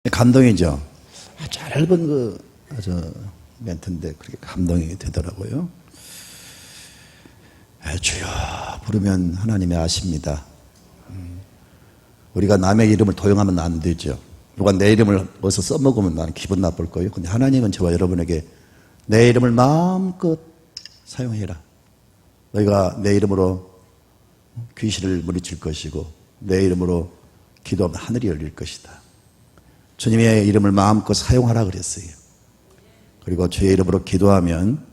감동이죠. 짧은 멘트인데 그렇게 감동이 되더라고요. 주여 부르면 하나님이 아십니다. 우리가 남의 이름을 도용하면 안 되죠. 누가 내 이름을 어디서 써먹으면 나는 기분 나쁠 거예요. 근데 하나님은 저와 여러분에게 내 이름을 마음껏 사용해라. 너희가 내 이름으로 귀신을 물리칠 것이고 내 이름으로 기도하면 하늘이 열릴 것이다. 주님의 이름을 마음껏 사용하라 그랬어요. 그리고 주의 이름으로 기도하면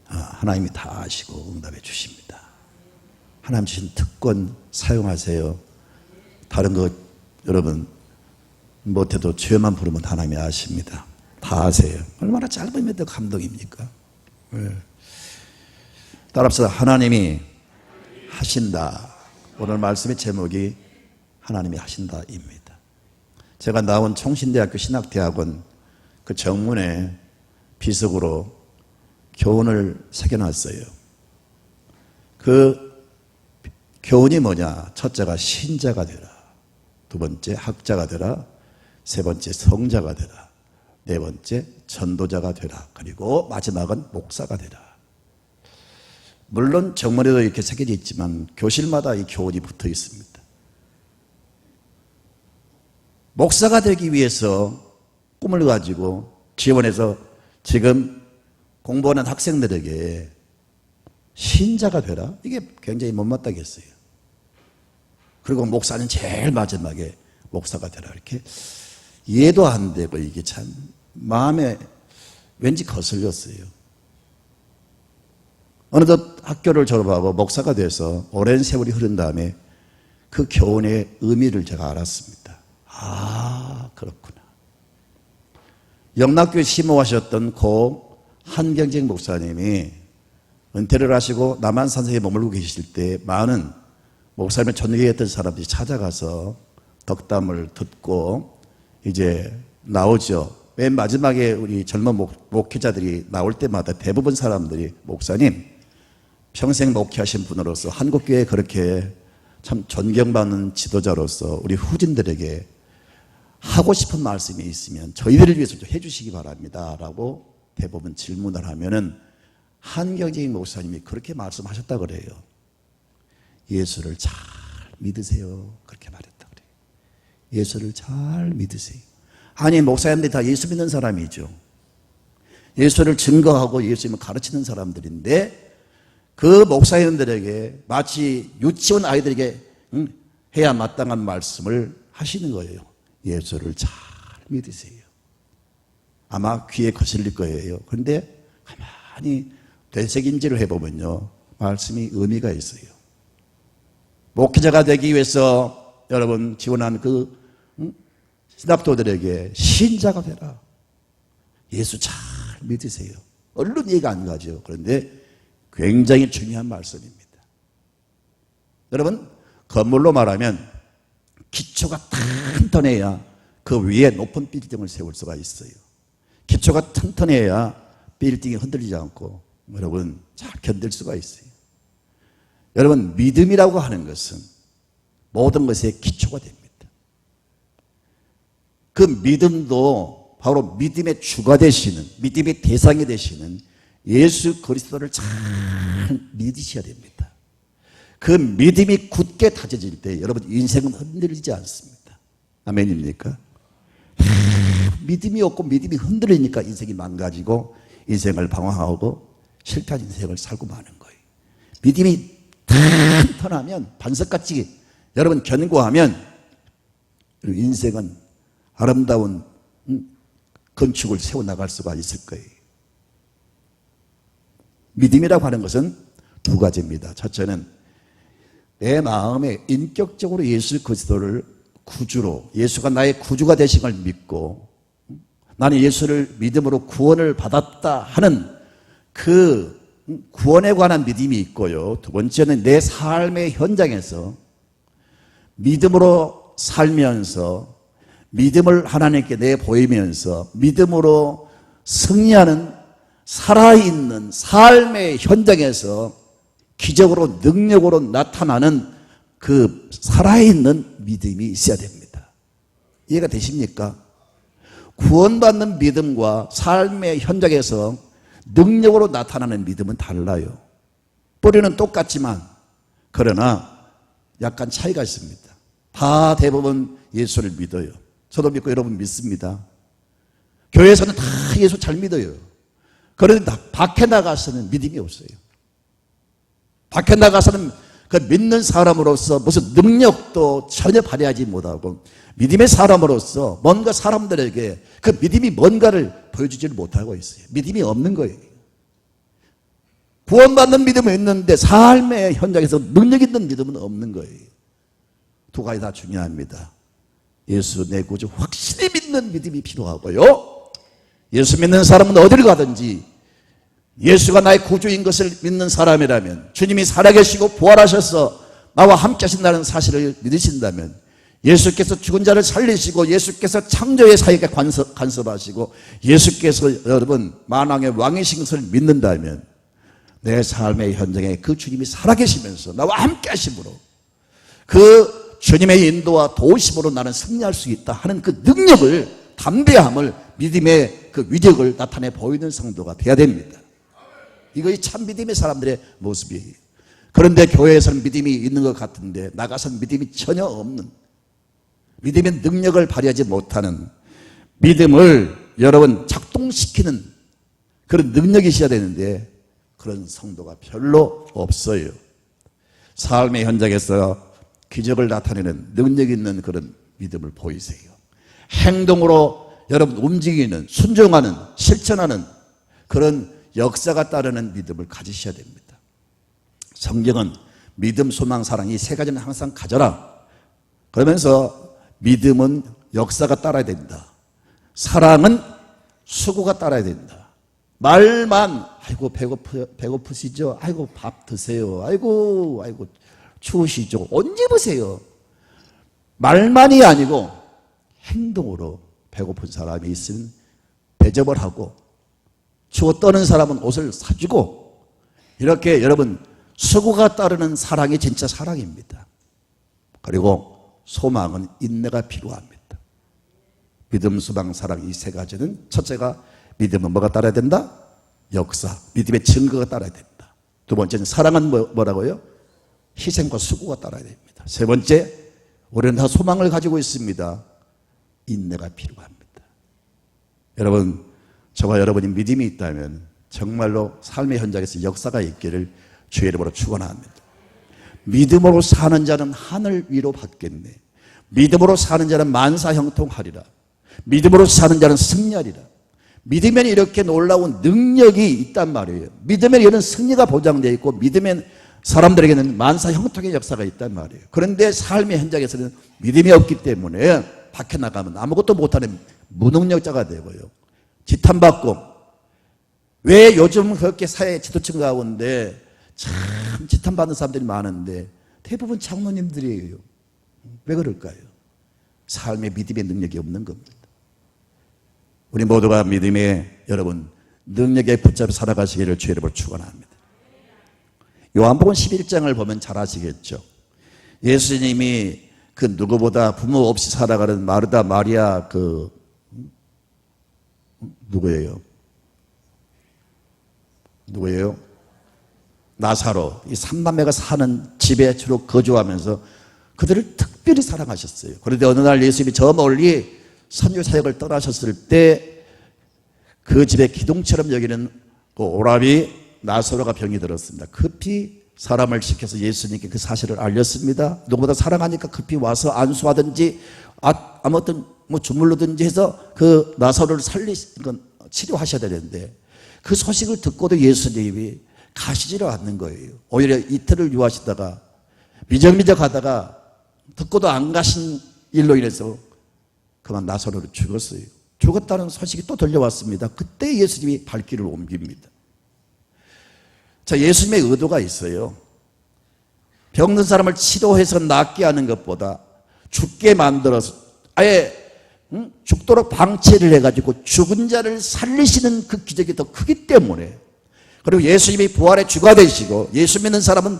하나님이 다 아시고 응답해 주십니다. 하나님 주신 특권 사용하세요. 다른 것 여러분 못해도 주여만 부르면 하나님이 아십니다. 다 아세요. 얼마나 짧으면 더 감동입니까? 네. 따라서 하나님이 하신다. 오늘 말씀의 제목이 하나님이 하신다입니다. 제가 나온 총신대학교 신학대학원 그 정문에 비석으로 교훈을 새겨놨어요. 그 교훈이 뭐냐? 첫째가 신자가 되라. 두 번째 학자가 되라. 세 번째 성자가 되라. 네 번째 전도자가 되라. 그리고 마지막은 목사가 되라. 물론 정문에도 이렇게 새겨져 있지만 교실마다 이 교훈이 붙어 있습니다. 목사가 되기 위해서 꿈을 가지고 지원해서 지금 공부하는 학생들에게 신자가 되라? 이게 굉장히 못마땅했어요. 그리고 목사는 제일 마지막에 목사가 되라. 이렇게 이해도 안 되고 이게 참 마음에 왠지 거슬렸어요. 어느덧 학교를 졸업하고 목사가 돼서 오랜 세월이 흐른 다음에 그 교훈의 의미를 제가 알았습니다. 그렇구나. 영락교회 심호하셨던 고 한경직 목사님이 은퇴를 하시고 남한산성에 머물고 계실 때 많은 목사님을 존경했던 사람들이 찾아가서 덕담을 듣고 이제 나오죠. 맨 마지막에 우리 젊은 목회자들이 나올 때마다 대부분 사람들이 목사님 평생 목회하신 분으로서 한국교회에 그렇게 참 존경받는 지도자로서 우리 후진들에게 하고 싶은 말씀이 있으면 저희들을 위해서 좀 해주시기 바랍니다 라고 대부분 질문을 하면은 한경직 목사님이 그렇게 말씀하셨다 그래요. 예수를 잘 믿으세요. 그렇게 말했다 그래요. 예수를 잘 믿으세요. 아니 목사님들이 다 예수 믿는 사람이죠. 예수를 증거하고 예수님을 가르치는 사람들인데 그 목사님들에게 마치 유치원 아이들에게 해야 마땅한 말씀을 하시는 거예요. 예수를 잘 믿으세요. 아마 귀에 거슬릴 거예요. 그런데 가만히 되새김질을 해보면요. 말씀이 의미가 있어요. 목회자가 되기 위해서 여러분 지원한 그 신학도들에게 신자가 되라. 예수 잘 믿으세요. 얼른 이해가 안 가죠. 그런데 굉장히 중요한 말씀입니다. 여러분 건물로 말하면 기초가 튼튼해야 그 위에 높은 빌딩을 세울 수가 있어요. 기초가 튼튼해야 빌딩이 흔들리지 않고 여러분 잘 견딜 수가 있어요. 여러분 믿음이라고 하는 것은 모든 것의 기초가 됩니다. 그 믿음도 바로 믿음의 주가 되시는 믿음의 대상이 되시는 예수 그리스도를 잘 믿으셔야 됩니다. 그 믿음이 굳게 다져질 때 여러분 인생은 흔들리지 않습니다. 아멘입니까? 믿음이 없고 믿음이 흔들리니까 인생이 망가지고 인생을 방황하고 실패한 인생을 살고 마는 거예요. 믿음이 튼튼하면 반석같이 여러분 견고하면 인생은 아름다운 건축을 세워나갈 수가 있을 거예요. 믿음이라고 하는 것은 두 가지입니다. 첫째는 내 마음에 인격적으로 예수 그리스도를 구주로 예수가 나의 구주가 되신 걸 믿고 나는 예수를 믿음으로 구원을 받았다 하는 그 구원에 관한 믿음이 있고요. 두 번째는 내 삶의 현장에서 믿음으로 살면서 믿음을 하나님께 내보이면서 믿음으로 승리하는 살아있는 삶의 현장에서 기적으로 능력으로 나타나는 그 살아있는 믿음이 있어야 됩니다. 이해가 되십니까? 구원받는 믿음과 삶의 현장에서 능력으로 나타나는 믿음은 달라요. 뿌리는 똑같지만 그러나 약간 차이가 있습니다. 다 대부분 예수를 믿어요. 저도 믿고 여러분 믿습니다. 교회에서는 다 예수 잘 믿어요. 그런데 밖에 나가서는 믿음이 없어요. 밖에 나가서는 그 믿는 사람으로서 무슨 능력도 전혀 발휘하지 못하고 믿음의 사람으로서 뭔가 사람들에게 그 믿음이 뭔가를 보여주지를 못하고 있어요. 믿음이 없는 거예요. 구원받는 믿음은 있는데 삶의 현장에서 능력 있는 믿음은 없는 거예요. 두 가지 다 중요합니다. 예수 내 구주 확실히 믿는 믿음이 필요하고요. 예수 믿는 사람은 어디를 가든지 예수가 나의 구주인 것을 믿는 사람이라면, 주님이 살아계시고 부활하셔서 나와 함께 하신다는 사실을 믿으신다면, 예수께서 죽은 자를 살리시고 예수께서 창조의 사역에 간섭하시고 예수께서 여러분 만왕의 왕이신 것을 믿는다면 내 삶의 현장에 그 주님이 살아계시면서 나와 함께 하심으로 그 주님의 인도와 도우심으로 나는 승리할 수 있다 하는 그 능력을, 담대함을, 믿음의 그 위력을 나타내 보이는 성도가 되어야 됩니다. 이것이 참 믿음의 사람들의 모습이에요. 그런데 교회에서는 믿음이 있는 것 같은데 나가서는 믿음이 전혀 없는, 믿음의 능력을 발휘하지 못하는, 믿음을 여러분 작동시키는 그런 능력이 있어야 되는데 그런 성도가 별로 없어요. 삶의 현장에서 기적을 나타내는 능력 있는 그런 믿음을 보이세요. 행동으로 여러분 움직이는, 순종하는, 실천하는 그런 역사가 따르는 믿음을 가지셔야 됩니다. 성경은 믿음, 소망, 사랑 이 세 가지는 항상 가져라. 그러면서 믿음은 역사가 따라야 된다. 사랑은 수고가 따라야 된다. 말만 아이고 배고프시죠? 아이고 밥 드세요. 아이고 추우시죠? 언제 보세요? 말만이 아니고 행동으로 배고픈 사람이 있으면 대접을 하고 추워 떠는 사람은 옷을 사주고 이렇게 여러분 수고가 따르는 사랑이 진짜 사랑입니다. 그리고 소망은 인내가 필요합니다. 믿음, 소망, 사랑 이 세 가지는 첫째가 믿음은 뭐가 따라야 된다? 역사, 믿음의 증거가 따라야 된다. 두 번째는 사랑은 뭐라고요? 희생과 수고가 따라야 됩니다. 세 번째, 우리는 다 소망을 가지고 있습니다. 인내가 필요합니다. 여러분, 저와 여러분이 믿음이 있다면 정말로 삶의 현장에서 역사가 있기를 주의 이름으로 축원합니다. 믿음으로 사는 자는 하늘 위로 받겠네. 믿음으로 사는 자는 만사 형통하리라. 믿음으로 사는 자는 승리하리라. 믿으면 이렇게 놀라운 능력이 있단 말이에요. 믿으면 이런 승리가 보장되어 있고 믿으면 사람들에게는 만사 형통의 역사가 있단 말이에요. 그런데 삶의 현장에서는 믿음이 없기 때문에 밖에 나가면 아무것도 못하는 무능력자가 되고요. 지탄받고, 왜 요즘 그렇게 사회 지도층 가운데 참 지탄받는 사람들이 많은데 대부분 장로님들이에요. 왜 그럴까요? 삶의 믿음의 능력이 없는 겁니다. 우리 모두가 믿음의 여러분 능력에 붙잡혀 살아가시기를 주의 이름으로 축원합니다. 요한복음 11장을 보면 잘 아시겠죠. 예수님이 그 누구보다 부모 없이 살아가는 마르다 마리아 그 누구예요? 나사로, 이 삼남매가 사는 집에 주로 거주하면서 그들을 특별히 사랑하셨어요. 그런데 어느 날 예수님이 저 멀리 선교 사역을 떠나셨을 때 그 집에 기둥처럼 여기는 그 오라비 나사로가 병이 들었습니다. 급히 사람을 시켜서 예수님께 그 사실을 알렸습니다. 누구보다 사랑하니까 급히 와서 안수하든지 아무튼 뭐 주물르든지 해서 그 나사로를 치료하셔야 되는데 그 소식을 듣고도 예수님이 가시지를 않는 거예요. 오히려 이틀을 유하시다가 미적미적 하다가 듣고도 안 가신 일로 인해서 그만 나사로를 죽었어요. 죽었다는 소식이 또 들려왔습니다. 그때 예수님이 발길을 옮깁니다. 자, 예수님의 의도가 있어요. 병든 사람을 치료해서 낫게 하는 것보다 죽게 만들어서 아예 죽도록 방치를 해가지고 죽은 자를 살리시는 그 기적이 더 크기 때문에, 그리고 예수님이 부활의 주가 되시고 예수 믿는 사람은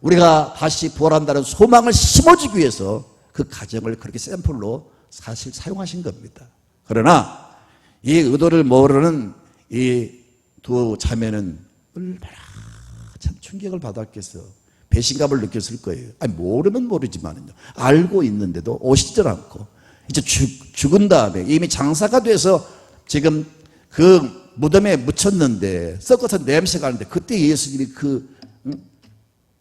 우리가 다시 부활한다는 소망을 심어주기 위해서 그 가정을 그렇게 샘플로 사실 사용하신 겁니다. 그러나 이 의도를 모르는 이 두 자매는 얼마나 참 충격을 받았겠어. 배신감을 느꼈을 거예요. 아니, 모르면 모르지만요, 알고 있는데도 오시질 않고, 이제 죽은 다음에 이미 장사가 돼서 지금 그 무덤에 묻혔는데 썩어서 냄새가 나는데, 그때 예수님이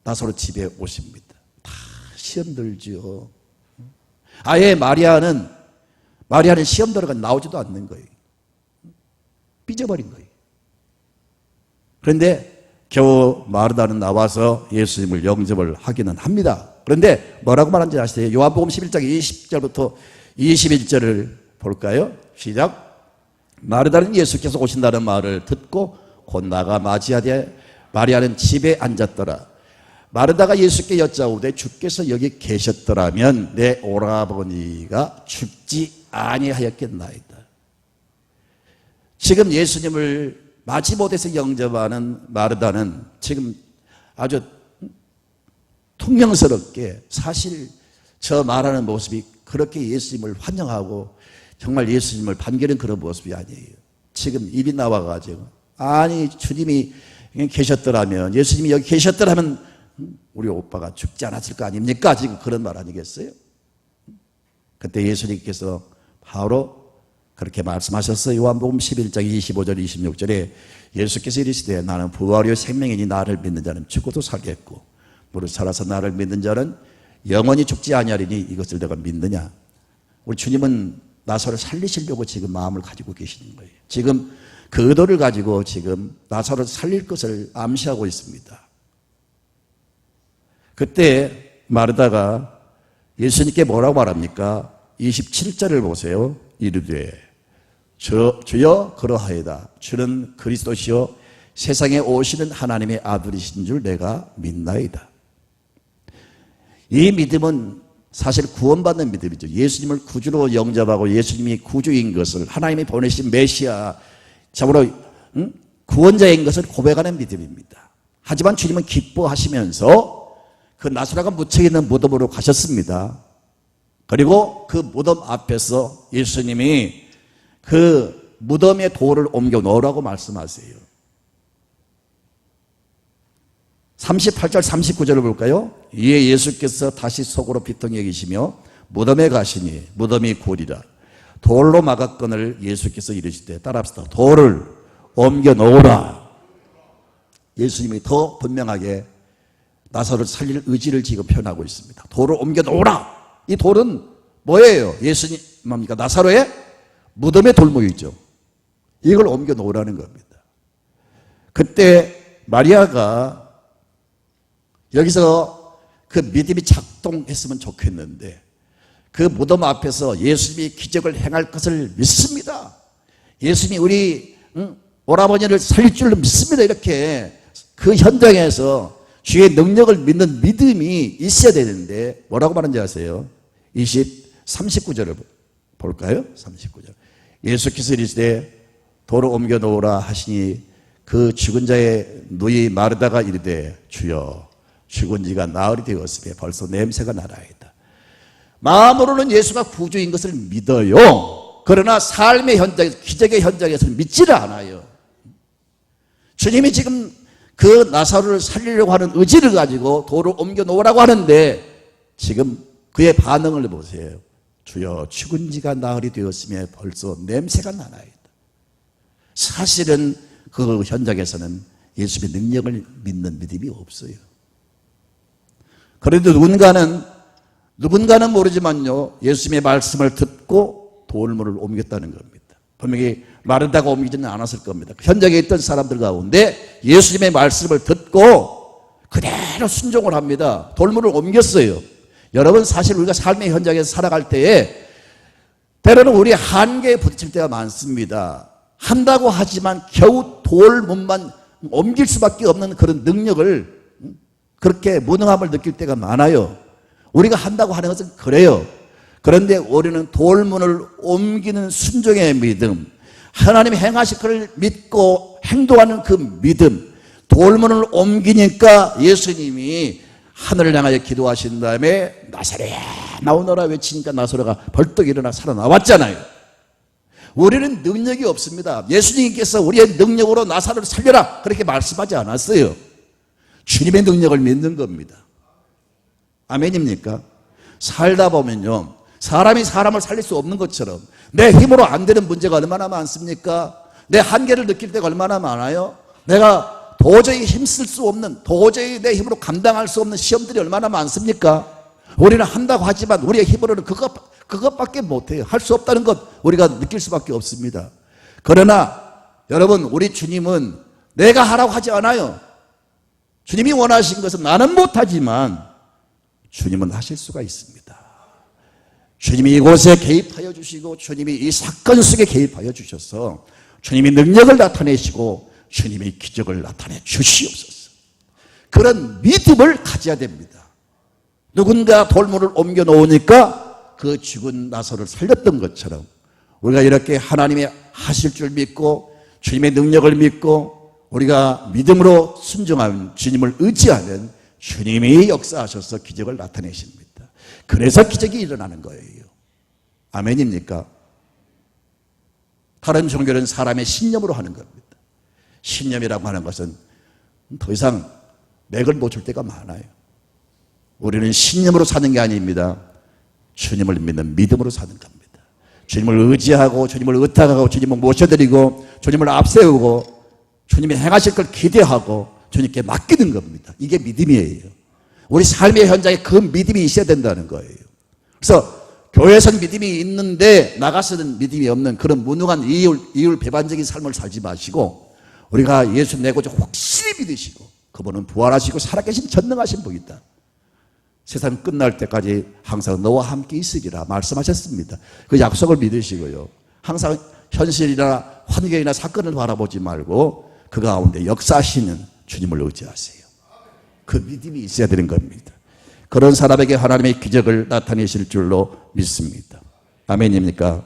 나사로 집에 오십니다. 다 시험 들죠. 아예 마리아는 시험 들어가 나오지도 않는 거예요. 삐져버린 거예요. 그런데 겨우 마르다는 나와서 예수님을 영접을 하기는 합니다. 그런데 뭐라고 말하는지 아시세요? 요한복음 11장 20절부터 21절을 볼까요? 시작. 마르다는 예수께서 오신다는 말을 듣고 곧 나가 맞이하되 마리아는 집에 앉았더라. 마르다가 예수께 여짜오되 주께서 여기 계셨더라면 내 오라버니가 죽지 아니하였겠나이다. 지금 예수님을 마지 못해서 영접하는 마르다는 지금 아주 통명스럽게, 사실 저 말하는 모습이 그렇게 예수님을 환영하고 정말 예수님을 반기는 그런 모습이 아니에요. 지금 입이 나와가지고, 아니 주님이 계셨더라면, 예수님이 여기 계셨더라면 우리 오빠가 죽지 않았을 거 아닙니까? 지금 그런 말 아니겠어요? 그때 예수님께서 바로 그렇게 말씀하셨어요. 요한복음 11장 25절 26절에 예수께서 이르시되 나는 부활이요 생명이니 나를 믿는 자는 죽어도 살겠고 무릇 살아서 나를 믿는 자는 영원히 죽지 아니하리니 이것을 내가 믿느냐. 우리 주님은 나사로를 살리시려고 지금 마음을 가지고 계시는 거예요. 지금 그 의도를 가지고 지금 나사로를 살릴 것을 암시하고 있습니다. 그때 마르다가 예수님께 뭐라고 말합니까? 27절을 보세요. 이르되 주여 그러하이다. 주는 그리스도시요 세상에 오시는 하나님의 아들이신 줄 내가 믿나이다. 이 믿음은 사실 구원받는 믿음이죠. 예수님을 구주로 영접하고 예수님이 구주인 것을, 하나님이 보내신 메시아, 참으로 구원자인 것을 고백하는 믿음입니다. 하지만 주님은 기뻐하시면서 그 나사로가 묻혀있는 무덤으로 가셨습니다. 그리고 그 무덤 앞에서 예수님이 그 무덤의 돌을 옮겨 놓으라고 말씀하세요. 38절 39절을 볼까요? 이에 예수께서 다시 속으로 비통히 여기시며 무덤에 가시니 무덤이 고리라. 돌로 막았거늘 예수께서 이르시되, 따라합시다. 돌을 옮겨 놓으라. 예수님이 더 분명하게 나사로를 살릴 의지를 지금 표현하고 있습니다. 돌을 옮겨 놓으라. 이 돌은 뭐예요? 예수님 뭡니까? 나사로의 무덤의 돌무이죠. 이걸 옮겨 놓으라는 겁니다. 그때 마리아가 여기서 그 믿음이 작동했으면 좋겠는데, 그 무덤 앞에서 예수님이 기적을 행할 것을 믿습니다. 예수님이 우리 오라버니를 살릴 줄로 믿습니다. 이렇게 그 현장에서 주의 능력을 믿는 믿음이 있어야 되는데 뭐라고 말하는지 아세요? 39절을 볼까요? 39절. 예수께서 이르시되 돌을 옮겨 놓으라 하시니 그 죽은 자의 누이 마르다가 이르되 주여 죽은 지가 나흘이 되었으며 벌써 냄새가 나나이다. 마음으로는 예수가 구주인 것을 믿어요. 그러나 삶의 현장에서, 기적의 현장에서는 믿지를 않아요. 주님이 지금 그 나사로를 살리려고 하는 의지를 가지고 돌을 옮겨 놓으라고 하는데 지금 그의 반응을 보세요. 주여 죽은 지가 나흘이 되었으며 벌써 냄새가 나나이다. 사실은 그 현장에서는 예수의 능력을 믿는 믿음이 없어요. 그래도 누군가는 모르지만요, 예수님의 말씀을 듣고 돌물을 옮겼다는 겁니다. 분명히 마르다가 옮기지는 않았을 겁니다. 현장에 있던 사람들 가운데 예수님의 말씀을 듣고 그대로 순종을 합니다. 돌물을 옮겼어요. 여러분, 사실 우리가 삶의 현장에서 살아갈 때에 때로는 우리 한계에 부딪힐 때가 많습니다. 한다고 하지만 겨우 돌문만 옮길 수밖에 없는 그런 능력을, 그렇게 무능함을 느낄 때가 많아요. 우리가 한다고 하는 것은 그래요. 그런데 우리는 돌문을 옮기는 순종의 믿음, 하나님이 행하실 것을 믿고 행동하는 그 믿음, 돌문을 옮기니까 예수님이 하늘을 향하여 기도하신 다음에 나사로야 나오너라 외치니까 나사로가 벌떡 일어나 살아나왔잖아요. 우리는 능력이 없습니다. 예수님께서 우리의 능력으로 나사로를 살려라 그렇게 말씀하지 않았어요. 주님의 능력을 믿는 겁니다. 아멘입니까? 살다 보면요, 사람이 사람을 살릴 수 없는 것처럼 내 힘으로 안 되는 문제가 얼마나 많습니까? 내 한계를 느낄 때가 얼마나 많아요? 내가 도저히 힘쓸 수 없는, 도저히 내 힘으로 감당할 수 없는 시험들이 얼마나 많습니까? 우리는 한다고 하지만 우리의 힘으로는 그것밖에 못해요. 할 수 없다는 것 우리가 느낄 수밖에 없습니다. 그러나 여러분, 우리 주님은 내가 하라고 하지 않아요. 주님이 원하신 것은 나는 못하지만 주님은 하실 수가 있습니다. 주님이 이곳에 개입하여 주시고 주님이 이 사건 속에 개입하여 주셔서 주님이 능력을 나타내시고 주님의 기적을 나타내 주시옵소서. 그런 믿음을 가져야 됩니다. 누군가 돌문을 옮겨 놓으니까 그 죽은 나사로를 살렸던 것처럼 우리가 이렇게 하나님이 하실 줄 믿고 주님의 능력을 믿고 우리가 믿음으로 순종하면, 주님을 의지하면 주님이 역사하셔서 기적을 나타내십니다. 그래서 기적이 일어나는 거예요. 아멘입니까? 다른 종교는 사람의 신념으로 하는 겁니다. 신념이라고 하는 것은 더 이상 맥을 못 줄 때가 많아요. 우리는 신념으로 사는 게 아닙니다. 주님을 믿는 믿음으로 사는 겁니다. 주님을 의지하고 주님을 의탁하고 주님을 모셔드리고 주님을 앞세우고 주님이 행하실 걸 기대하고 주님께 맡기는 겁니다. 이게 믿음이에요. 우리 삶의 현장에 그 믿음이 있어야 된다는 거예요. 그래서 교회에서는 믿음이 있는데 나가서는 믿음이 없는 그런 무능한 이율 배반적인 삶을 살지 마시고, 우리가 예수 내고자 확실히 믿으시고 그분은 부활하시고 살아계신 전능하신 분이다, 세상 끝날 때까지 항상 너와 함께 있으리라 말씀하셨습니다. 그 약속을 믿으시고요, 항상 현실이나 환경이나 사건을 바라보지 말고 그 가운데 역사하시는 주님을 의지하세요. 그 믿음이 있어야 되는 겁니다. 그런 사람에게 하나님의 기적을 나타내실 줄로 믿습니다. 아멘입니까?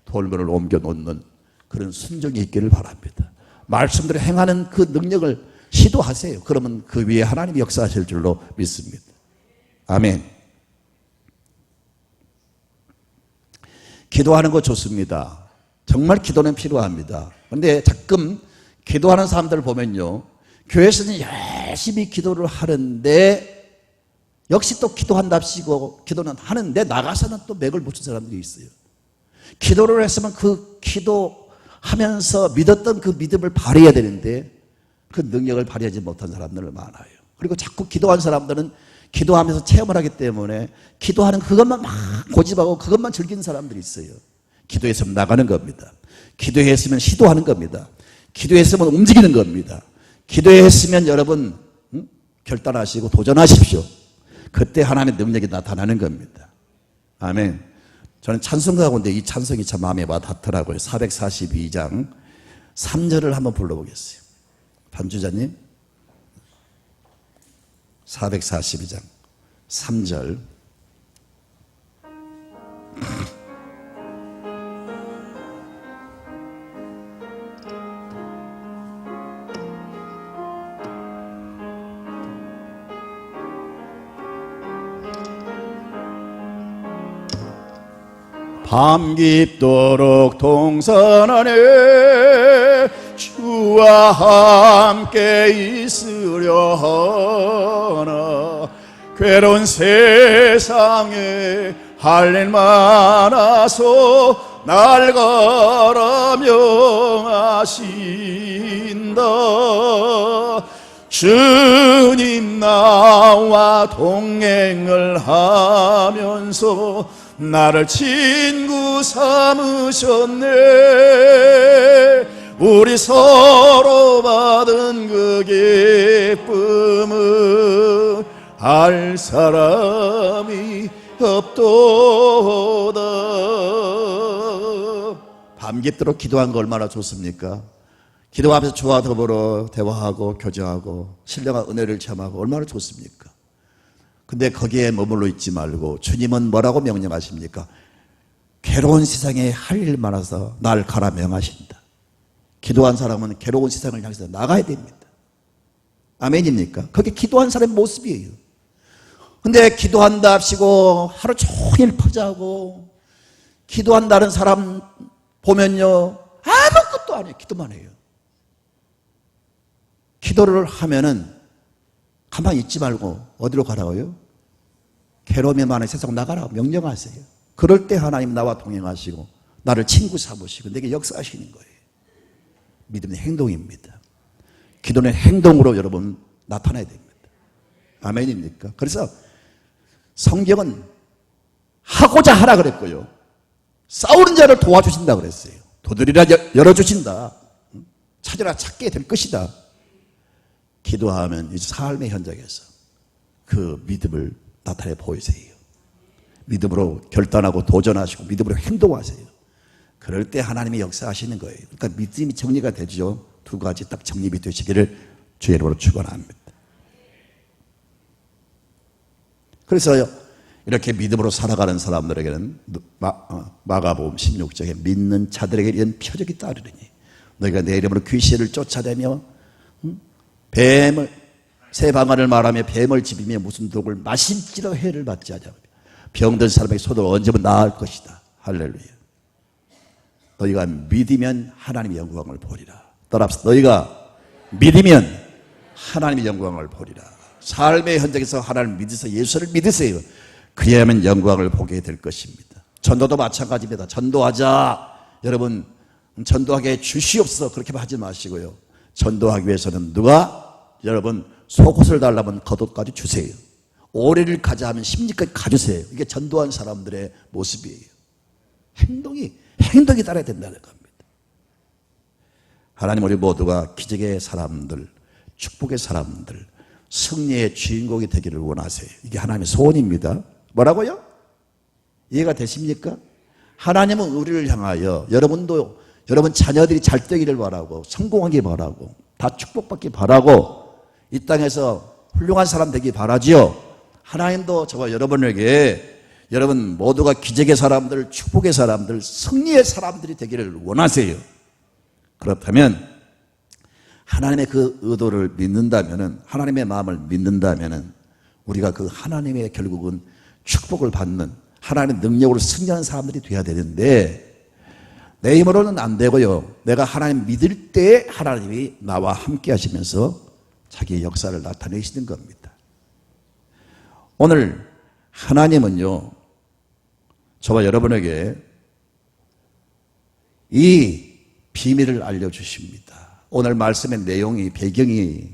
돌문을 옮겨 놓는 그런 순종이 있기를 바랍니다. 말씀대로 행하는 그 능력을 시도하세요. 그러면 그 위에 하나님이 역사하실 줄로 믿습니다. 아멘. 기도하는 거 좋습니다. 정말 기도는 필요합니다. 그런데 가끔 기도하는 사람들을 보면요, 교회에서는 열심히 기도를 하는데 역시 또 기도한답시고 기도는 하는데 나가서는 또 맥을 못 준 사람들이 있어요. 기도를 했으면 그 기도하면서 믿었던 그 믿음을 발휘해야 되는데 그 능력을 발휘하지 못한 사람들 많아요. 그리고 자꾸 기도한 사람들은 기도하면서 체험을 하기 때문에 기도하는 그것만 막 고집하고 그것만 즐기는 사람들이 있어요. 기도했으면 나가는 겁니다. 기도했으면 시도하는 겁니다. 기도했으면 움직이는 겁니다. 기도했으면 여러분 결단하시고 도전하십시오. 그때 하나님의 능력이 나타나는 겁니다. 아멘. 저는 찬송가 가운데 이 찬송이 참 마음에 와닿더라고요. 442장 3절을 한번 불러보겠어요. 반주자님, 442장 3절. 밤 깊도록 동산 안에 주와 함께 있으려 하나, 괴로운 세상에 할 일 많아서 날 가라 명하신다. 주님 나와 동행을 하면서 나를 친구 삼으셨네. 우리 서로 받은 그 기쁨을 알 사람이 없도다. 밤 깊도록 기도한 거 얼마나 좋습니까? 기도하면서 주와 더불어 대화하고 교제하고 신령한 은혜를 체험하고 얼마나 좋습니까? 근데 거기에 머물러 있지 말고 주님은 뭐라고 명령하십니까? 괴로운 세상에 할 일 많아서 날 가라 명하신다. 기도한 사람은 괴로운 세상을 향해서 나가야 됩니다. 아멘입니까? 그게 기도한 사람의 모습이에요. 근데 기도한다 합시고 하루 종일 퍼자고 기도한다는 사람 보면요, 아무것도 안 해요. 기도만 해요. 기도를 하면은 가만히 있지 말고 어디로 가라고요? 괴로움에 많은 세상 나가라고 명령하세요. 그럴 때 하나님 나와 동행하시고 나를 친구 삼으시고 내게 역사하시는 거예요. 믿음은 행동입니다. 기도는 행동으로 여러분 나타나야 됩니다. 아멘입니까? 그래서 성경은 하고자 하라 그랬고요, 싸우는 자를 도와주신다 그랬어요. 두드리라 열어주신다. 찾으라 찾게 될 것이다. 기도하면 이 삶의 현장에서 그 믿음을 나타내 보이세요. 믿음으로 결단하고 도전하시고 믿음으로 행동하세요. 그럴 때 하나님이 역사하시는 거예요. 그러니까 믿음이 정리가 되죠. 두 가지 딱 정립이 되시기를 주의 이름으로 축원합니다. 그래서 이렇게 믿음으로 살아가는 사람들에게는 마가복음 16장에 믿는 자들에게 이런 표적이 따르리니 너희가 내 이름으로 귀신을 쫓아내며 뱀을 새 방언을 말하며 뱀을 집이며 무슨 독을 마실지라 해를 받지 않으며 병든 사람에게 소독을 얹으면 나을 것이다. 할렐루야. 너희가 믿으면 하나님의 영광을 보리라. 따라합시다. 너희가 믿으면 하나님의 영광을 보리라. 삶의 현장에서 하나님을 믿으세요. 예수를 믿으세요. 그래야만 영광을 보게 될 것입니다. 전도도 마찬가지입니다. 전도하자. 여러분, 전도하게 주시옵소서 그렇게 하지 마시고요, 전도하기 위해서는 누가 여러분 속옷을 달라면 겉옷까지 주세요. 오래를 가자 하면 심리까지 가주세요. 이게 전도한 사람들의 모습이에요. 행동이 따라야 된다는 겁니다. 하나님, 우리 모두가 기적의 사람들, 축복의 사람들, 승리의 주인공이 되기를 원하세요. 이게 하나님의 소원입니다. 뭐라고요? 이해가 되십니까? 하나님은 우리를 향하여 여러분 자녀들이 잘 되기를 바라고 성공하기 바라고 다 축복받기 바라고 이 땅에서 훌륭한 사람 되기 바라지요. 하나님도 저와 여러분에게 여러분 모두가 기적의 사람들, 축복의 사람들, 승리의 사람들이 되기를 원하세요. 그렇다면 하나님의 그 의도를 믿는다면은, 하나님의 마음을 믿는다면은 우리가 그 하나님의 결국은 축복을 받는 하나님의 능력으로 승리하는 사람들이 돼야 되는데, 내 힘으로는 안 되고요, 내가 하나님 믿을 때 하나님이 나와 함께 하시면서 자기의 역사를 나타내시는 겁니다. 오늘 하나님은요, 저와 여러분에게 이 비밀을 알려주십니다. 오늘 말씀의 내용이, 배경이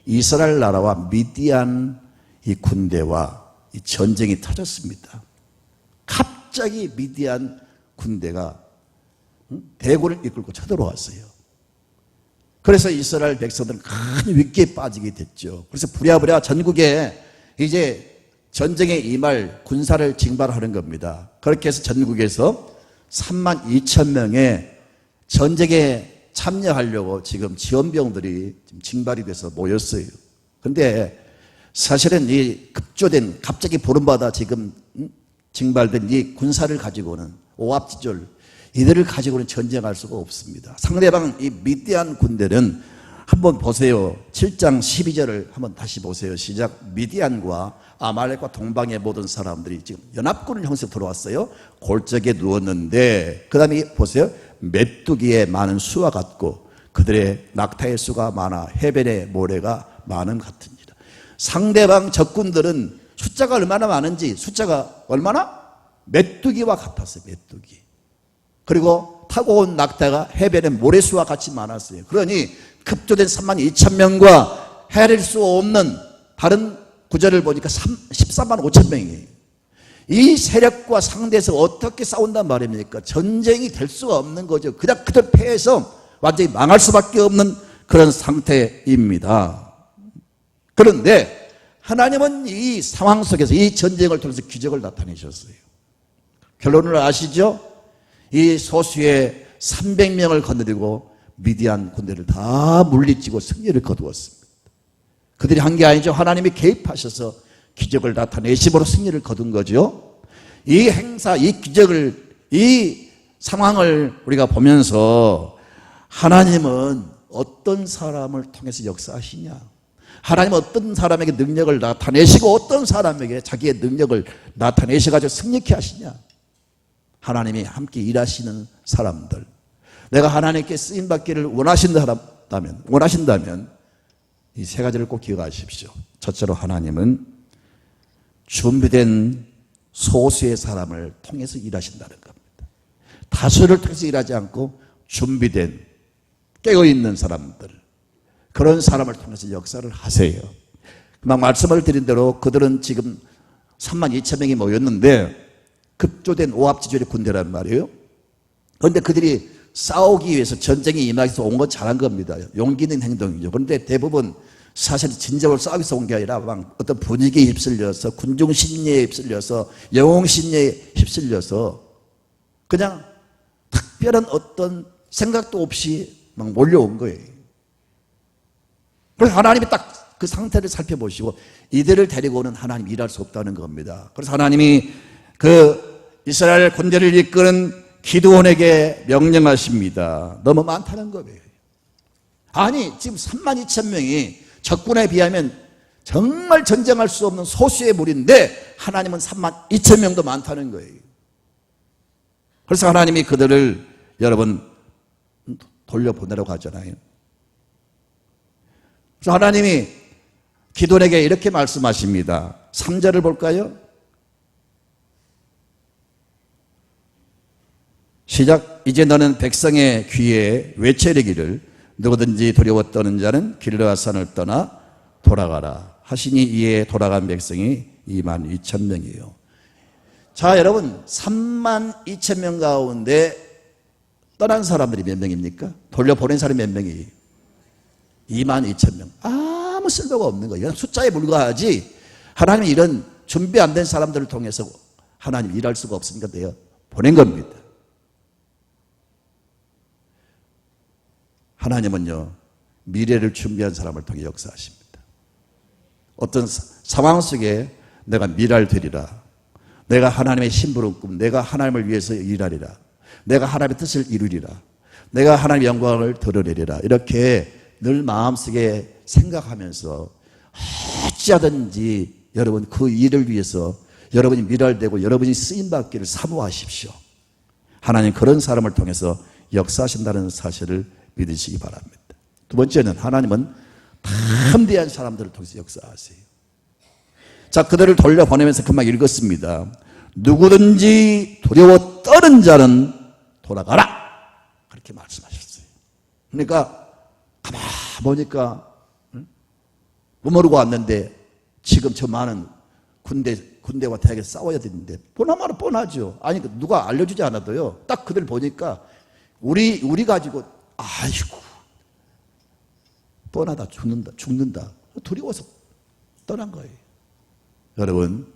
이스라엘 나라와 미디안 이 군대와 이 전쟁이 터졌습니다. 갑자기 미디안 군대가 대군을 이끌고 쳐들어왔어요. 그래서 이스라엘 백성들은 큰 위기에 빠지게 됐죠. 그래서 부랴부랴 전국에 이제 전쟁에 임할 군사를 징발하는 겁니다. 그렇게 해서 전국에서 32,000명의 전쟁에 참여하려고 지금 지원병들이 지금 징발이 돼서 모였어요. 그런데 사실은 이 급조된, 갑자기 보름받아 지금 징발된 이 군사를 가지고는, 오합지졸 이들을 가지고는 전쟁할 수가 없습니다. 상대방 이 미디안 군대는 한번 보세요. 7장 12절을 한번 다시 보세요. 시작. 미디안과 아말렉과 동방의 모든 사람들이 지금 연합군을 형성 들어왔어요. 골짜기에 누웠는데, 그 다음에 보세요. 메뚜기의 많은 수와 같고 그들의 낙타의 수가 많아 해변의 모래가 많음 같으니라. 상대방 적군들은 숫자가 얼마나 많은지, 숫자가 얼마나? 메뚜기와 같았어요. 메뚜기. 그리고 타고 온 낙타가 해변의 모래수와 같이 많았어요. 그러니 급조된 32,000명과 헤아릴 수 없는, 다른 구절을 보니까 13만 5천 명이에요. 이 세력과 상대해서 어떻게 싸운단 말입니까? 전쟁이 될 수가 없는 거죠. 그냥 그들 패해서 완전히 망할 수밖에 없는 그런 상태입니다. 그런데 하나님은 이 상황 속에서, 이 전쟁을 통해서 기적을 나타내셨어요. 결론을 아시죠? 이 소수의 300명을 거느리고 미디안 군대를 다 물리치고 승리를 거두었습니다. 그들이 한 게 아니죠. 하나님이 개입하셔서 기적을 나타내심으로 승리를 거둔 거죠. 이 행사, 이 기적을, 이 상황을 우리가 보면서 하나님은 어떤 사람을 통해서 역사하시냐, 하나님은 어떤 사람에게 능력을 나타내시고 어떤 사람에게 자기의 능력을 나타내셔가지고 승리케 하시냐, 하나님이 함께 일하시는 사람들, 내가 하나님께 쓰임받기를 원하신다면 이 세 가지를 꼭 기억하십시오. 첫째로 하나님은 준비된 소수의 사람을 통해서 일하신다는 겁니다. 다수를 통해서 일하지 않고 준비된 깨어있는 사람들, 그런 사람을 통해서 역사를 하세요. 막 말씀을 드린 대로 그들은 지금 3만 2천 명이 모였는데 급조된 오합지졸의 군대란 말이에요. 그런데 그들이 싸우기 위해서 전쟁에 임하기 위해서 온 건 잘한 겁니다. 용기 있는 행동이죠. 그런데 대부분 사실 진정으로 싸우기 위해서 온 게 아니라 막 어떤 분위기에 휩쓸려서 군중 심리에 휩쓸려서 영웅 심리에 휩쓸려서 그냥 특별한 어떤 생각도 없이 막 몰려온 거예요. 그래서 하나님이 딱 그 상태를 살펴보시고 이들을 데리고 오는 하나님 일할 수 없다는 겁니다. 그래서 하나님이 그 이스라엘 군대를 이끄는 기드온에게 명령하십니다. 너무 많다는 거예요. 아니 지금 3만 2천 명이 적군에 비하면 정말 전쟁할 수 없는 소수의 무리인데 하나님은 3만 2천 명도 많다는 거예요. 그래서 하나님이 그들을 여러분 돌려보내라고 하잖아요. 그래서 하나님이 기드온에게 이렇게 말씀하십니다. 3절을 볼까요? 시작. 이제 너는 백성의 귀에 외쳐이르기를 누구든지 두려워 떠는 자는 길르앗산을 떠나 돌아가라 하시니 이에 돌아간 백성이 2만 2천 명이에요. 자 여러분 3만 2천 명 가운데 떠난 사람들이 몇 명입니까? 돌려보낸 사람이 몇 명이에요? 2만 2천 명. 아무 쓸모가 없는 거예요. 숫자에 불과하지 하나님이 이런 준비 안 된 사람들을 통해서 하나님 일할 수가 없으니까 내가 보낸 겁니다. 하나님은요 미래를 준비한 사람을 통해 역사하십니다. 어떤 상황 속에 내가 미랄 되리라, 내가 하나님의 심부름 꿈, 내가 하나님을 위해서 일하리라, 내가 하나님의 뜻을 이루리라, 내가 하나님의 영광을 드러내리라, 이렇게 늘 마음속에 생각하면서 어찌하든지 여러분 그 일을 위해서 여러분이 미랄되고 여러분이 쓰임받기를 사모하십시오. 하나님 그런 사람을 통해서 역사하신다는 사실을 믿으시기 바랍니다. 두 번째는 하나님은 담대한 사람들을 통해서 역사하세요. 자, 그들을 돌려보내면서 금방 읽었습니다. 누구든지 두려워 떠는 자는 돌아가라 그렇게 말씀하셨어요. 그러니까 가만 보니까 모르고 왔는데 지금 저 많은 군대와 대학에 싸워야 되는데 뻔하면 뻔하죠. 아니 누가 알려주지 않아도요 딱 그들 보니까 우리 가지고 아이고 뻔하다 죽는다 두려워서 떠난 거예요. 여러분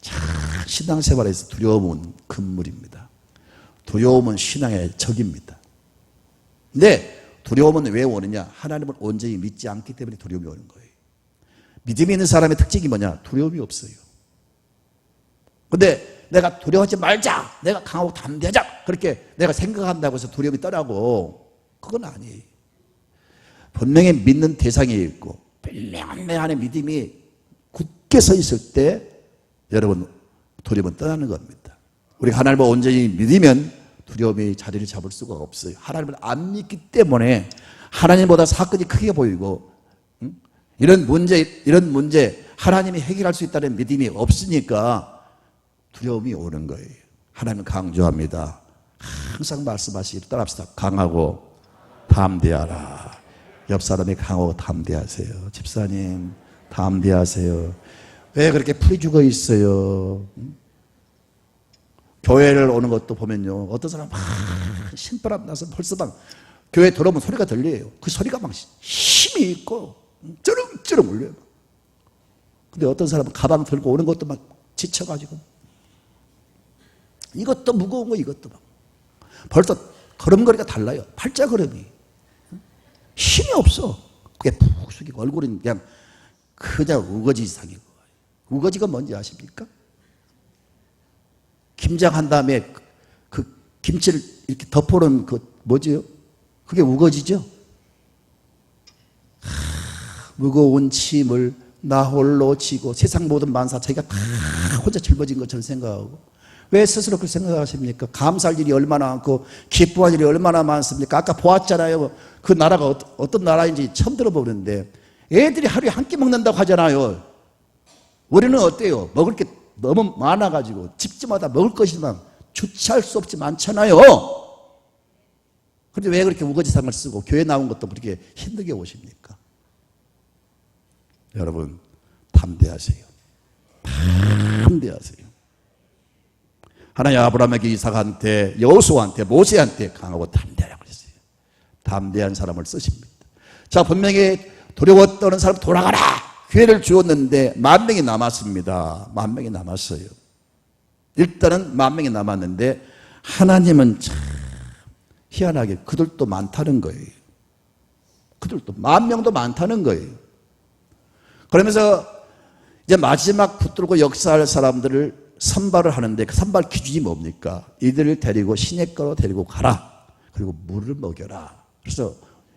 참 신앙생활에서 두려움은 금물입니다. 두려움은 신앙의 적입니다. 근데 두려움은 왜 오느냐? 하나님을 온전히 믿지 않기 때문에 두려움이 오는 거예요. 믿음이 있는 사람의 특징이 뭐냐? 두려움이 없어요. 근데 내가 두려워하지 말자, 내가 강하고 담대하자 그렇게 내가 생각한다고 해서 두려움이 떠나고 그건 아니에요. 분명히 믿는 대상이 있고 분명한 내 안에 믿음이 굳게 서 있을 때 여러분 두려움은 떠나는 겁니다. 우리 하나님을 온전히 믿으면 두려움이 자리를 잡을 수가 없어요. 하나님을 안 믿기 때문에 하나님보다 사건이 크게 보이고 이런 문제 하나님이 해결할 수 있다는 믿음이 없으니까 두려움이 오는 거예요. 하나님 강조합니다. 항상 말씀하시기를 따라합시다. 강하고 담대하라. 옆 사람이 강하고 담대하세요. 집사님 담대하세요. 왜 그렇게 풀이 죽어 있어요? 교회를 오는 것도 보면요 어떤 사람 막 신바람 나서 벌써 막 교회 들어오면 소리가 들려요. 그 소리가 막 힘이 있고 쩌렁쩌렁 울려요. 근데 어떤 사람은 가방 들고 오는 것도 막 지쳐가지고 이것도 무거운 거 이것도 막 벌써 걸음걸이가 달라요. 팔자 걸음이 힘이 없어. 그게 푹 숙이고 얼굴은 그냥 우거지 이상이고. 우거지가 뭔지 아십니까? 김장한 다음에 그 김치를 이렇게 덮어놓은 그 뭐지요? 그게 우거지죠? 무거운 짐을 나 홀로 지고 세상 모든 만사 자기가 다 혼자 짊어진 것처럼 생각하고 왜 스스로 그렇게 생각하십니까? 감사할 일이 얼마나 많고 기뻐할 일이 얼마나 많습니까? 아까 보았잖아요. 그 나라가 어떤 나라인지 처음 들어보는데 애들이 하루에 한 끼 먹는다고 하잖아요. 우리는 어때요? 먹을 게 너무 많아가지고 집집마다 먹을 것이만 주체할 수 없지 많잖아요. 그런데 왜 그렇게 우거지상을 쓰고 교회 나온 것도 그렇게 힘들게 오십니까? 여러분 담대하세요. 담대하세요. 하나님 아브라함에게, 이삭한테, 여호수아한테, 모세한테 강하고 담대하라고 그랬어요. 담대한 사람을 쓰십니다. 자, 분명히 두려워 떠는 사람 돌아가라 기회를 주었는데 10,000명이 남았습니다. 10,000명이 남았어요. 일단은 10,000명이 남았는데 하나님은 참 희한하게 그들도 많다는 거예요. 그들도 10,000명도 많다는 거예요. 그러면서 이제 마지막 붙들고 역사할 사람들을 선발을 하는데 그 선발 기준이 뭡니까? 이들을 데리고 시냇가로 데리고 가라. 그리고 물을 먹여라. 그래서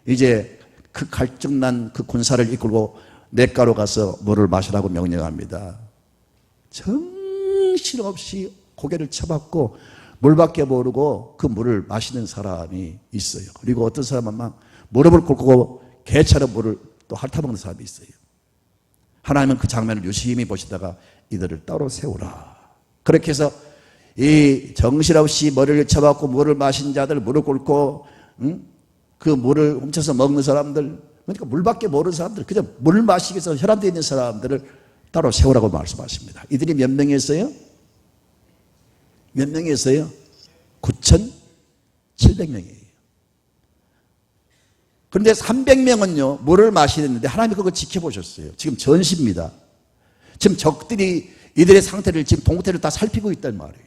이제 그 갈증난 그 군사를 이끌고 냇가로 가서 물을 마시라고 명령합니다. 정신없이 고개를 쳐박고 물밖에 모르고 그 물을 마시는 사람이 있어요. 그리고 어떤 사람은 막 무릎을 꿇고 개처럼 물을 또 핥아먹는 사람이 있어요. 하나님은 그 장면을 유심히 보시다가 이들을 따로 세우라. 그렇게 해서 이 정신없이 머리를 쳐박고 물을 마신 자들, 무릎 꿇고 그 물을 훔쳐서 먹는 사람들, 그러니까 물밖에 모르는 사람들, 그저 물을 마시기 위해서 혈안되어 있는 사람들을 따로 세우라고 말씀하십니다. 이들이 몇 명이었어요? 몇 명이었어요? 9,700명이에요. 그런데 300명은요 물을 마시는데 하나님이 그거 지켜보셨어요. 지금 전시입니다. 지금 적들이 이들의 상태를 지금 동태를 다 살피고 있단 말이에요.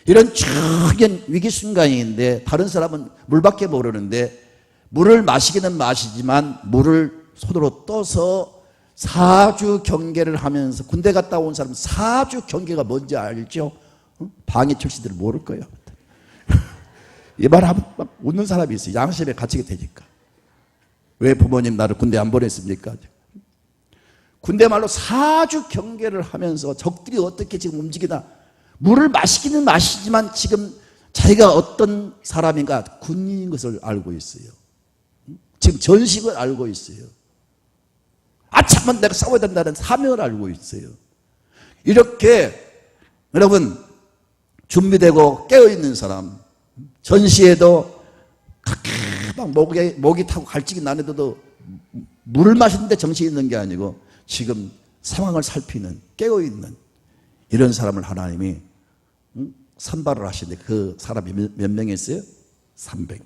이런 중요한 위기 순간인데 다른 사람은 물밖에 모르는데 물을 마시기는 마시지만 물을 손으로 떠서 4주 경계를 하면서, 군대 갔다 온 사람은 4주 경계가 뭔지 알죠? 방위 출신들은 모를 거예요. 이 말 하면 막 웃는 사람이 있어요. 양심에 갇히게 되니까. 왜 부모님 나를 군대 안 보냈습니까? 군대 말로 4주 경계를 하면서 적들이 어떻게 지금 움직이나, 물을 마시기는 마시지만 지금 자기가 어떤 사람인가, 군인인 것을 알고 있어요. 지금 전식을 알고 있어요. 아참은 내가 싸워야 된다는 사명을 알고 있어요. 이렇게 여러분 준비되고 깨어있는 사람, 전시에도 그렇게 막 목이 타고 갈증이 나는데도 물을 마시는데 정신이 있는 게 아니고 지금 상황을 살피는, 깨어있는 이런 사람을 하나님이 선발을 하시는데 그 사람이 몇 명이었어요? 300명.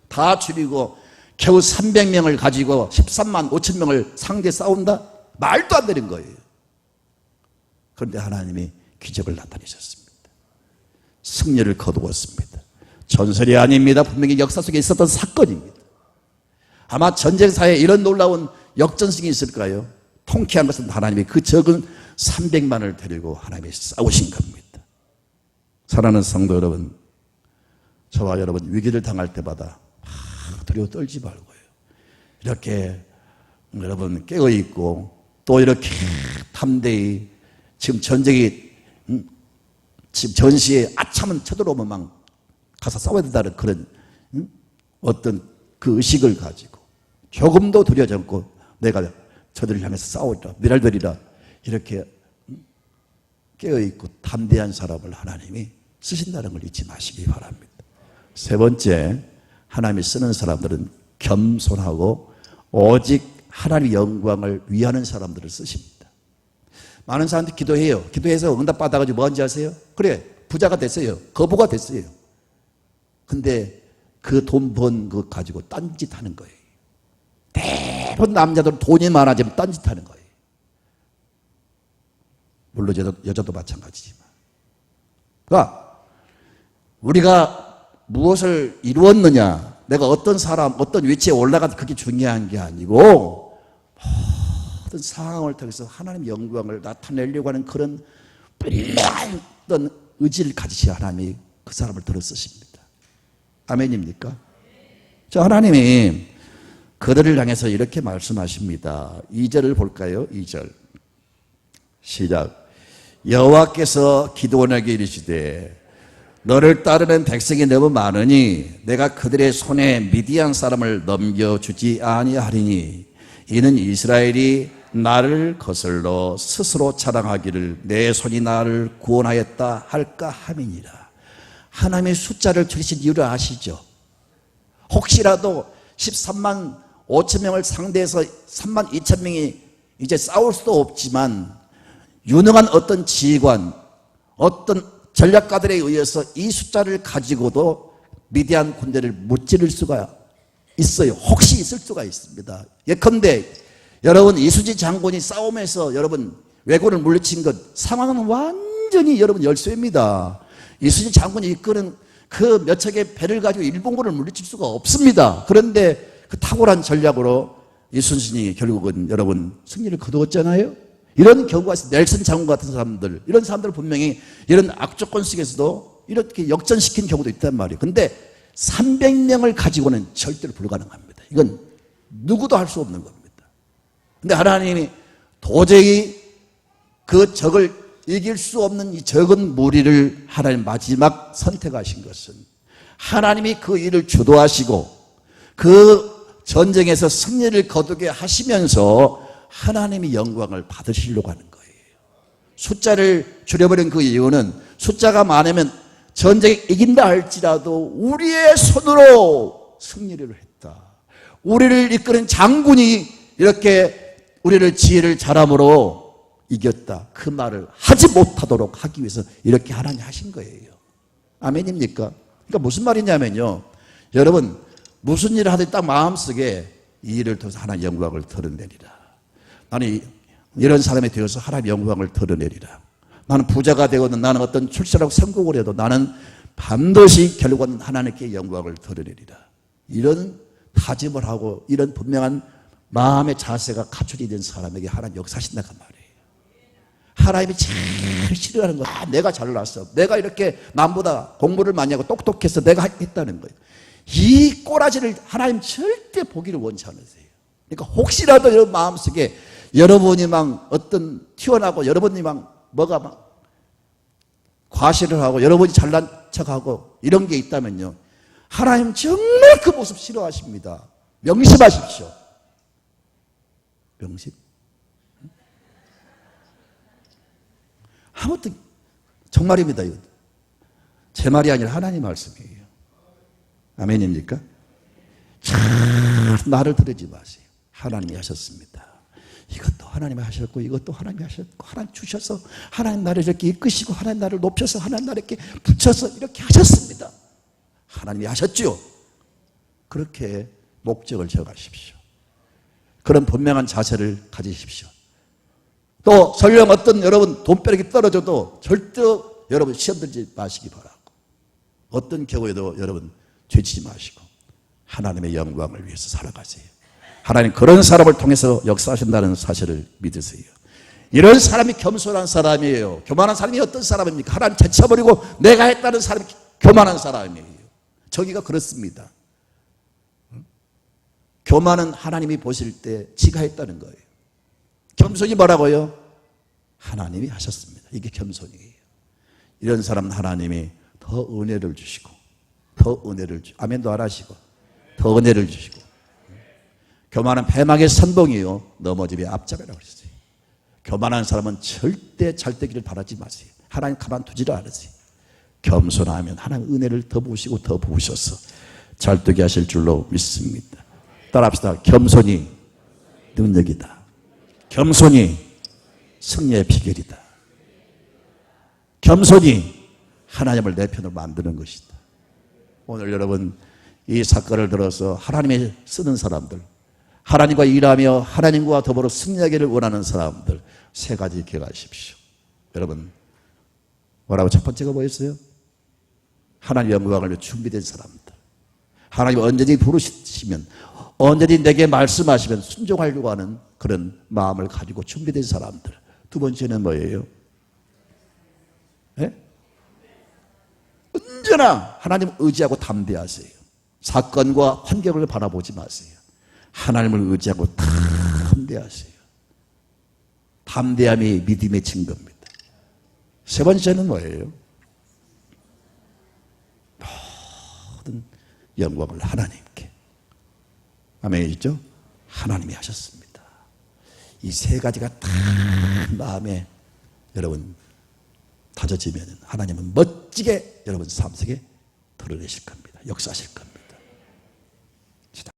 다 줄이고 겨우 300명을 가지고 13만 5천 명을 상대에 싸운다? 말도 안 되는 거예요. 그런데 하나님이 기적을 나타내셨습니다. 승리를 거두었습니다. 전설이 아닙니다. 분명히 역사 속에 있었던 사건입니다. 아마 전쟁사에 이런 놀라운 역전승이 있을까요? 통쾌한 것은 하나님이 그 적은 300만을 데리고 하나님이 싸우신 겁니다. 사랑하는 성도 여러분, 저와 여러분 위기를 당할 때마다 두려워 떨지 말고요. 이렇게 여러분 깨어있고 또 이렇게 담대히 지금 전쟁이 지금 전시에 아참은 쳐들어오면 막 가서 싸워야 된다는 그런 어떤 그 의식을 가지고 조금도 두려워하지 않고 내가 저들을 향해서 싸우리라, 미랄되리라, 이렇게 깨어있고 담대한 사람을 하나님이 쓰신다는 걸 잊지 마시기 바랍니다. 세 번째, 하나님이 쓰는 사람들은 겸손하고 오직 하나님의 영광을 위하는 사람들을 쓰십니다. 많은 사람들이 기도해요. 기도해서 응답 받아가지고 뭔지 아세요? 그래, 부자가 됐어요. 거부가 됐어요. 근데 그 돈 번 거 가지고 딴짓 하는 거예요. 대부분 남자들은 돈이 많아지면 딴짓 하는 거예요. 물론 여자도 마찬가지지만. 그러니까 우리가 무엇을 이루었느냐, 내가 어떤 사람, 어떤 위치에 올라가도 그게 중요한 게 아니고 모든 상황을 통해서 하나님의 영광을 나타내려고 하는 그런 분명한 어떤 의지를 가지셔야 하나님이 그 사람을 들어 쓰십니다. 아멘입니까? 자, 하나님이 그들을 향해서 이렇게 말씀하십니다. 2절을 볼까요? 2절 시작. 여호와께서 기드온에게 이르시되 너를 따르는 백성이 너무 많으니 내가 그들의 손에 미디안 사람을 넘겨주지 아니하리니 이는 이스라엘이 나를 거슬러 스스로 자랑하기를 내 손이 나를 구원하였다 할까 함이니라. 하나님의 숫자를 줄이신 이유를 아시죠? 혹시라도 13만 5천 명을 상대해서 3만 2천 명이 이제 싸울 수도 없지만 유능한 어떤 지휘관, 어떤 전략가들에 의해서 이 숫자를 가지고도 미디안 군대를 무찌를 수가 있어요. 혹시 있을 수가 있습니다. 예컨대 여러분 이수지 장군이 싸움에서 여러분 왜군을 물리친 것 상황은 완전히 여러분 열쇠입니다. 이수지 장군이 이끄는 그 몇 척의 배를 가지고 일본군을 물리칠 수가 없습니다. 그런데 그 탁월한 전략으로 이순신이 결국은 여러분 승리를 거두었잖아요. 이런 경우가 있어요. 넬슨 장군 같은 사람들, 이런 사람들 분명히 이런 악조건 속에서도 이렇게 역전시킨 경우도 있단 말이에요. 근데 300명을 가지고는 절대로 불가능합니다. 이건 누구도 할 수 없는 겁니다. 근데 하나님이 도저히 그 적을 이길 수 없는 이 적은 무리를 하나님 마지막 선택하신 것은 하나님이 그 일을 주도하시고 그 전쟁에서 승리를 거두게 하시면서 하나님이 영광을 받으시려고 하는 거예요. 숫자를 줄여버린 그 이유는 숫자가 많으면 전쟁에 이긴다 할지라도 우리의 손으로 승리를 했다. 우리를 이끄는 장군이 이렇게 우리를 지혜를 잘함으로 이겼다. 그 말을 하지 못하도록 하기 위해서 이렇게 하나님 하신 거예요. 아멘입니까? 그러니까 무슨 말이냐면요. 여러분 무슨 일을 하든 딱 마음속에 이 일을 통해서 하나님 영광을 드러내리라. 나는 이런 사람이 되어서 하나님 영광을 드러내리라. 나는 부자가 되거든 나는 어떤 출세라고 성공을 해도 나는 반드시 결국은 하나님께 영광을 드러내리라. 이런 다짐을 하고 이런 분명한 마음의 자세가 갖춰져 있는 사람에게 하나님 역사하신다는 말이에요. 하나님이 제일 싫어하는 거야. 아, 내가 잘났어. 내가 이렇게 남보다 공부를 많이 하고 똑똑해서 내가 했다는 거예요. 이 꼬라지를 하나님 절대 보기를 원치 않으세요. 그러니까 혹시라도 여러분 마음속에 여러분이 막 어떤 튀어나고 여러분이 막 뭐가 막 과시를 하고 여러분이 잘난 척하고 이런 게 있다면요. 하나님 정말 그 모습 싫어하십니다. 명심하십시오. 명심. 아무튼 정말입니다. 이거. 제 말이 아니라 하나님 말씀이에요. 아멘입니까? 참 나를 들으지 마세요. 하나님이 하셨습니다. 이것도 하나님이 하셨고 이것도 하나님이 하셨고 하나님 주셔서 하나님 나를 이렇게 이끄시고 하나님 나를 높여서 하나님 나를 이렇게 붙여서 이렇게 하셨습니다. 하나님이 하셨죠. 그렇게 목적을 정하십시오. 그런 분명한 자세를 가지십시오. 또 설령 어떤 여러분 돈벼락이 떨어져도 절대로 여러분 시험 들지 마시기 바라고 어떤 경우에도 여러분 죄치지 마시고 하나님의 영광을 위해서 살아가세요. 하나님 그런 사람을 통해서 역사하신다는 사실을 믿으세요. 이런 사람이 겸손한 사람이에요. 교만한 사람이 어떤 사람입니까? 하나님 제쳐버리고 내가 했다는 사람이 교만한 사람이에요. 저기가 그렇습니다. 교만은 하나님이 보실 때 지가 했다는 거예요. 겸손이 뭐라고요? 하나님이 하셨습니다. 이게 겸손이에요. 이런 사람은 하나님이 더 은혜를 주시고 더 은혜를 주시고 아멘도 안 하시고 더 은혜를 주시고 교만은 패망의 선봉이요 넘어짐의 앞잡이라고 그랬어요. 교만한 사람은 절대 잘되기를 바라지 마세요. 하나님 가만두지를 않으세요. 겸손하면 하나님 은혜를 더 부으시고 더 부으셔서 잘되게 하실 줄로 믿습니다. 따라합시다. 겸손이 능력이다. 겸손이 승리의 비결이다. 겸손이 하나님을 내 편으로 만드는 것이다. 오늘 여러분 이 사건을 들어서 하나님이 쓰는 사람들, 하나님과 일하며 하나님과 더불어 승리하기를 원하는 사람들 세 가지 기억하십시오. 여러분 뭐라고 첫 번째가 뭐였어요? 하나님 영광을 위해 준비된 사람들. 하나님 언제든지 부르시면 언제든지 내게 말씀하시면 순종하려고 하는 그런 마음을 가지고 준비된 사람들. 두 번째는 뭐예요? 네? 언제나 하나님을 의지하고 담대하세요. 사건과 환경을 바라보지 마세요. 하나님을 의지하고 담대하세요. 담대함이 믿음의 증거입니다. 세 번째는 뭐예요? 모든 영광을 하나님께. 아멘이죠? 하나님이 하셨습니다. 이 세 가지가 다 마음에 여러분 다져지면 하나님은 멋지게 여러분 삶 속에 드러내실 겁니다. 역사하실 겁니다.